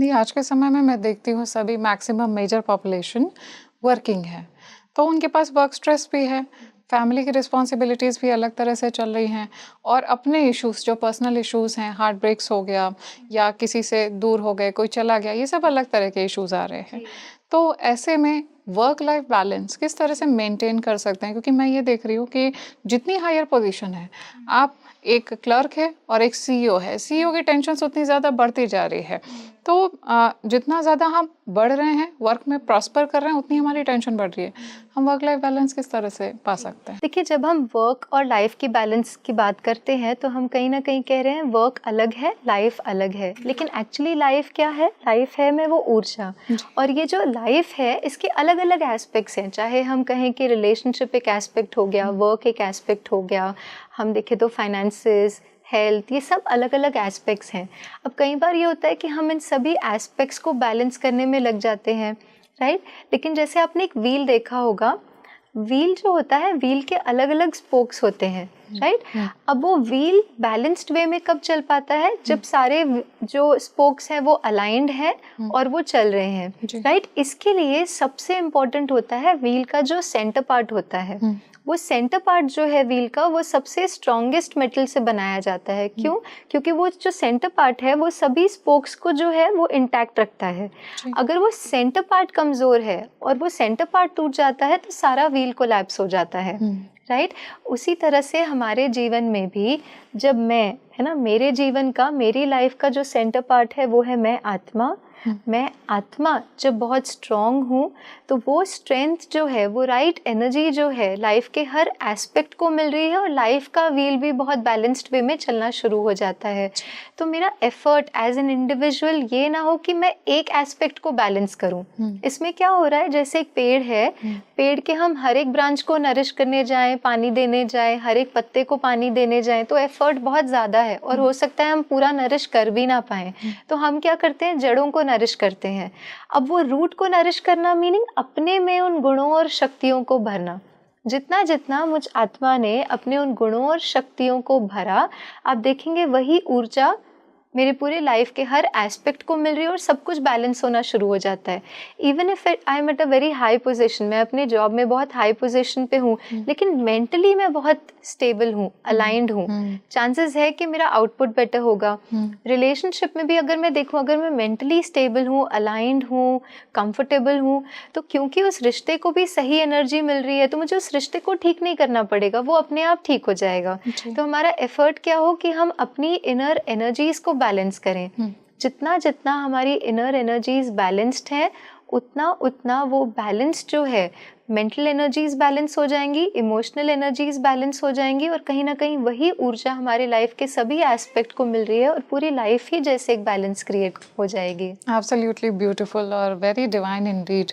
नहीं, आज के समय में मैं देखती हूँ सभी मैक्सिमम मेजर पॉपुलेशन वर्किंग है, तो उनके पास वर्क स्ट्रेस भी है, फैमिली की रिस्पॉन्सिबिलिटीज़ भी अलग तरह से चल रही हैं और अपने इश्यूज़ जो पर्सनल इश्यूज़ हैं, हार्ट ब्रेक्स हो गया या किसी से दूर हो गए, कोई चला गया, ये सब अलग तरह के इश्यूज़ आ रहे हैं। तो ऐसे में वर्क लाइफ बैलेंस किस तरह से मेंटेन कर सकते हैं? क्योंकि मैं ये देख रही हूँ कि जितनी हायर पोजीशन है, आप एक क्लर्क है और एक सीईओ है, सीईओ की टेंशन उतनी ज़्यादा बढ़ती जा रही है। तो जितना ज़्यादा हम बढ़ रहे हैं, वर्क में प्रॉस्पर कर रहे हैं, उतनी हमारी टेंशन बढ़ रही है। हम वर्क लाइफ बैलेंस किस तरह से पा सकते हैं? देखिए, जब हम वर्क और लाइफ की बैलेंस की बात करते हैं तो हम कहीं ना कहीं कह रहे हैं वर्क अलग है, लाइफ अलग है, लेकिन एक्चुअली लाइफ क्या है? लाइफ है में वो ऊर्जा, और ये जो लाइफ है इसके अलग अलग एस्पेक्ट्स हैं। चाहे हम कहें कि रिलेशनशिप एक एस्पेक्ट हो गया, वर्क एक एस्पेक्ट हो गया, हम देखें तो फाइनेंसेस, हेल्थ, ये सब अलग अलग एस्पेक्ट्स हैं। अब कई बार ये होता है कि हम इन सभी एस्पेक्ट्स को बैलेंस करने में लग जाते हैं, राइट। लेकिन जैसे आपने एक व्हील देखा होगा, व्हील जो होता है, व्हील के अलग अलग स्पोक्स होते हैं, राइट। अब वो व्हील बैलेंस्ड वे में कब चल पाता है? जब सारे जो स्पोक्स हैं वो अलाइंड हैं और वो चल रहे हैं, राइट। इसके लिए सबसे इम्पोर्टेंट होता है व्हील का जो सेंटर पार्ट होता है। वो सेंटर पार्ट जो है व्हील का, वो सबसे स्ट्रॉन्गेस्ट मेटल से बनाया जाता है। क्यों? क्योंकि वो जो सेंटर पार्ट है वो सभी स्पोक्स को जो है वो इंटैक्ट रखता है। अगर वो सेंटर पार्ट कमज़ोर है और वो सेंटर पार्ट टूट जाता है तो सारा व्हील कोलैप्स हो जाता है, राइट। उसी तरह से हमारे जीवन में भी, जब मैं, है ना, मेरे जीवन का, मेरी लाइफ का जो सेंटर पार्ट है वो है मैं आत्मा। मैं आत्मा जब बहुत स्ट्रॉन्ग हूँ तो वो स्ट्रेंथ जो है, वो राइट एनर्जी जो है लाइफ के हर एस्पेक्ट को मिल रही है और लाइफ का व्हील भी बहुत बैलेंस्ड वे में चलना शुरू हो जाता है। तो मेरा एफर्ट एज एन इंडिविजुअल ये ना हो कि मैं एक एस्पेक्ट को बैलेंस करूँ। इसमें क्या हो रहा है, जैसे एक पेड़ है, पेड़ के हम हर एक ब्रांच को नरिश करने जाएं, पानी देने जाएं, हर एक पत्ते को पानी देने जाएं, तो एफर्ट बहुत ज़्यादा है और हो सकता है हम पूरा नरिश कर भी ना पाएं। तो हम क्या करते हैं? जड़ों को नरिश करते हैं। अब वो रूट को नरिश करना मीनिंग अपने में उन गुणों और शक्तियों को भरना। जितना जितना मुझ आत्मा ने अपने उन गुणों और शक्तियों को भरा, आप देखेंगे वही ऊर्जा मेरी पूरी लाइफ के हर एस्पेक्ट को मिल रही है और सब कुछ बैलेंस होना शुरू हो जाता है। Even if I am at a very high position, मैं अपने जॉब में बहुत हाई पोजीशन पे हूँ, लेकिन मेंटली मैं बहुत स्टेबल हूँ, अलाइंड हूँ, चांसेस है कि मेरा आउटपुट बेटर होगा। रिलेशनशिप में भी अगर मैं देखूँ, अगर मैं मेंटली स्टेबल हूँ, अलाइंड हूँ, कंफर्टेबल हूँ, तो क्योंकि उस रिश्ते को भी सही एनर्जी मिल रही है तो मुझे उस रिश्ते को ठीक नहीं करना पड़ेगा, वो अपने आप ठीक हो जाएगा। तो हमारा एफर्ट क्या हो कि हम अपनी इनर एनर्जीज को बैलेंस करें। जितना जितना हमारी इनर एनर्जीज बैलेंस्ड है, उतना उतना वो बैलेंस जो है, मेंटल एनर्जीज बैलेंस हो जाएंगी, इमोशनल एनर्जीज बैलेंस हो जाएंगी और कहीं ना कहीं वही ऊर्जा हमारे लाइफ के सभी एस्पेक्ट को मिल रही है और पूरी लाइफ ही जैसे एक बैलेंस क्रिएट हो जाएगी। एब्सोल्युटली ब्यूटीफुल और वेरी डिवाइन इंडीड।